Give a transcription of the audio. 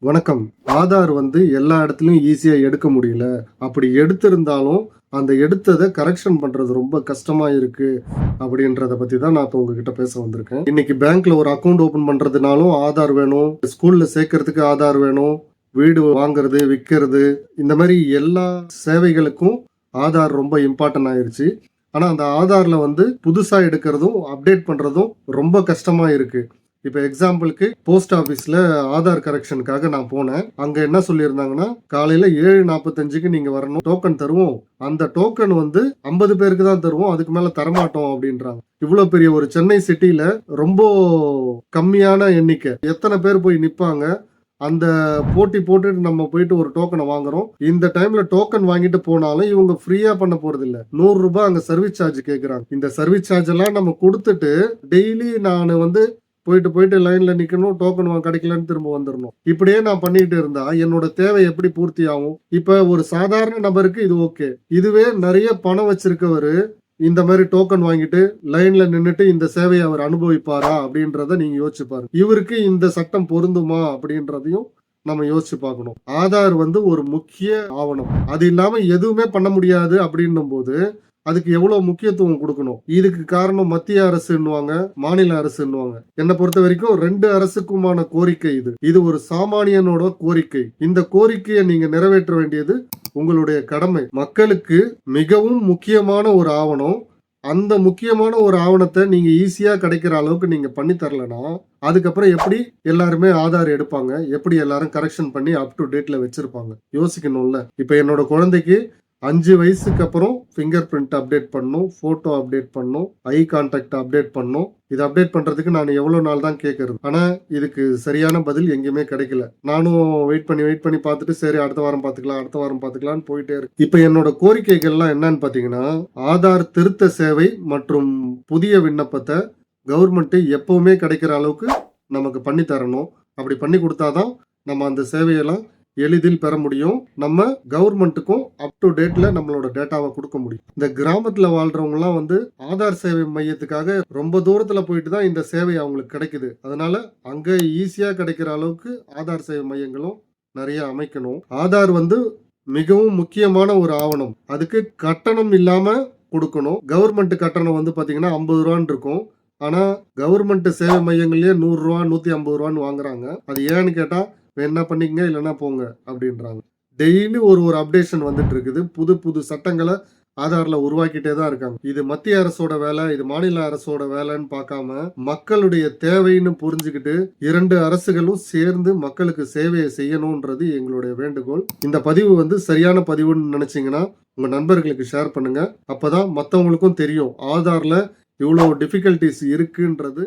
வணக்கம். ஆதார் எல்லா இடத்துலயும் ஈஸியா எடுக்க முடியல. அப்படி எடுத்திருந்தாலும், அந்த எடுத்தத கரெக்ஷன் பண்றது ரொம்ப கஷ்டமா இருக்கு. அப்படின்றத பத்தி தான் நான் இப்ப உங்ககிட்ட பேச வந்திருக்கேன். இன்னைக்கு பேங்க்ல ஒரு அக்கவுண்ட் ஓப்பன் பண்றதுனாலும் ஆதார் வேணும். ஸ்கூல்ல சேர்க்கறதுக்கு ஆதார் வேணும். வீடு வாங்குறது, விக்கிறது இந்த மாரி எல்லா சேவைகளுக்கும் ஆதார் ரொம்ப இம்பார்ட்டன்ட் ஆயிருச்சு. ஆனா அந்த ஆதார்ல புதுசா எடுக்கிறதும், அப்டேட் பண்றதும் ரொம்ப கஷ்டமா இருக்கு. இப்ப எக்ஸாம்பிளுக்கு போஸ்ட் ஆபீஸ்ல ஆதார் கரெக்ஷனுக்காக நான் போனேன். அங்க என்ன சொல்லியிருந்தாங்கன்னா, காலையில 7:45க்கு நீங்க வரணும். டோக்கன் தருவோம். அந்த டோக்கன் 50 பேருக்கு தான் தருவோம். அதுக்கு மேல தரமாட்டோம் அப்படின்றாங்க. இவ்வளவு பெரிய ஒரு சென்னை சிட்டில ரொம்ப கம்மியான எண்ணிக்கை. எத்தனை பேர் போய் நிப்பாங்க? அந்த போட்டி போட்டுட்டு நம்ம போயிட்டு ஒரு டோக்கனை வாங்குறோம். இந்த டைம்ல டோக்கன் வாங்கிட்டு போனாலும் இவங்க ஃப்ரீயா பண்ண போறது இல்ல. ₹100 அங்க சர்வீஸ் சார்ஜ் கேக்குறாங்க. இந்த சர்வீஸ் சார்ஜ் எல்லாம் நம்ம கொடுத்துட்டு டெய்லி நான் போயிட்டு லைன்ல நிக்கணும், டோக்கன் கிடைக்கலன்னு திரும்ப வந்துடணும். இப்படியே நான் பண்ணிட்டு இருந்தா என்னோட தேவை எப்படி பூர்த்தி ஆகும்? இப்ப ஒரு சாதாரண நபருக்கு இது ஓகே. இதுவே நிறைய பணம் வச்சிருக்கவரு இந்த மாதிரி டோக்கன் வாங்கிட்டு லைன்ல நின்னுட்டு இந்த சேவையை அவர் அனுபவிப்பாரா அப்படின்றத நீங்க யோசிச்சு பாருங்க. இவருக்கு இந்த சட்டம் பொருந்துமா அப்படின்றதையும் நம்ம யோசிச்சு பார்க்கணும். ஆதார் ஒரு முக்கிய ஆவணம். அது இல்லாம எதுவுமே பண்ண முடியாது அப்படின்னும் போது அதுக்கு எவ்வளவு முக்கியத்துவம் கொடுக்கணும். இதுக்கு காரணம் மத்திய அரசுன்னுவாங்க, மாநில அரசுன்னுவாங்க. என்னை பொறுத்த வரைக்கும் 2 அரசுக்குமான கோரிக்கை இது. இது ஒரு சாமானியனோட கோரிக்கை. இந்த கோரிக்கையை நீங்க நிறைவேற்ற வேண்டியது உங்களுடைய கடமை. மக்களுக்கு மிகவும் முக்கியமான ஒரு ஆவணம். அந்த முக்கியமான ஒரு ஆவணத்தை நீங்க ஈஸியா கிடைக்கிற அளவுக்கு நீங்க பண்ணி தரலனா, அதுக்கப்புறம் எப்படி எல்லாருமே ஆதார் எடுப்பாங்க? எப்படி எல்லாரும் கரெக்ஷன் பண்ணி அப் டு டேட்ல வச்சிருப்பாங்க? யோசிக்கணும்ல. இப்ப என்னோட குழந்தைக்கு 5 வயசுக்கு அப்புறம் ஃபிங்கர் பிரிண்ட் அப்டேட் பண்ணணும், போட்டோ அப்டேட் பண்ணணும், ஐ கான்டாக்ட் அப்டேட் பண்ணணும். இது அப்டேட் பண்றதுக்கு நான் எவ்வளவு நாள் தான் கேட்கறது. ஆனா இதுக்கு சரியான பதில் எங்கேயுமே கிடைக்கல. நானும் வெயிட் பண்ணி பார்த்துட்டு சரி அடுத்த வாரம் பார்த்துக்கலாம்னு போயிட்டே இருக்கு. இப்ப என்னோட கோரிக்கைகள்லாம் என்னன்னு பாத்தீங்கன்னா, ஆதார் திருத்த சேவை மற்றும் புதிய விண்ணப்பத்தை கவர்மெண்ட் எப்பவுமே கிடைக்கிற அளவுக்கு நமக்கு பண்ணி தரணும். அப்படி பண்ணி கொடுத்தாதான் நம்ம அந்த சேவையெல்லாம் எளிதில் பெற முடியும். நம்ம கவர்மெண்ட்டுக்கும் அப் டு டேட்ல நம்மளோட டேட்டாவை கொடுக்க முடியும். இந்த கிராமத்துல வாழ்றவங்க எல்லாம் ஆதார் சேவை மையத்துக்காக ரொம்ப தூரத்துல போயிட்டு தான் இந்த சேவை அவங்களுக்கு கிடைக்குது. அதனால அங்க ஈஸியா கிடைக்கிற அளவுக்கு ஆதார் சேவை மையங்களும் நிறைய அமைக்கணும். ஆதார் மிகவும் முக்கியமான ஒரு ஆவணம். அதுக்கு கட்டணம் இல்லாம கொடுக்கணும். கவர்மெண்ட் கட்டணம் பாத்தீங்கன்னா 50 ரூபான்னு இருக்கும். ஆனா கவர்மெண்ட் சேவை மையங்கள்லயே 100 ரூபா 150 ரூபான்னு வாங்குறாங்க. அது ஏன்னு கேட்டா என்ன பண்ணிக்கங்க இல்லைன்னா போங்க அப்படின்றாங்க. டெய்லி ஒரு அப்டேஷன் வந்துட்டு இருக்குது. புது சட்டங்களை ஆதார்ல உருவாக்கிட்டே தான் இருக்காங்க. இது மத்திய அரசோட வேலை, இது மாநில அரசோட வேலைன்னு பார்க்காம மக்களுடைய தேவைன்னு புரிஞ்சுக்கிட்டு 2 அரசுகளும் சேர்ந்து மக்களுக்கு சேவையை செய்யணும்ன்றது எங்களுடைய வேண்டுகோள். இந்த பதிவு சரியான பதிவுன்னு நினைச்சீங்கன்னா உங்க நண்பர்களுக்கு ஷேர் பண்ணுங்க. அப்பதான் மற்றவங்களுக்கும் தெரியும் ஆதார்ல இவ்வளவு டிஃபிகல்டிஸ் இருக்குன்றது.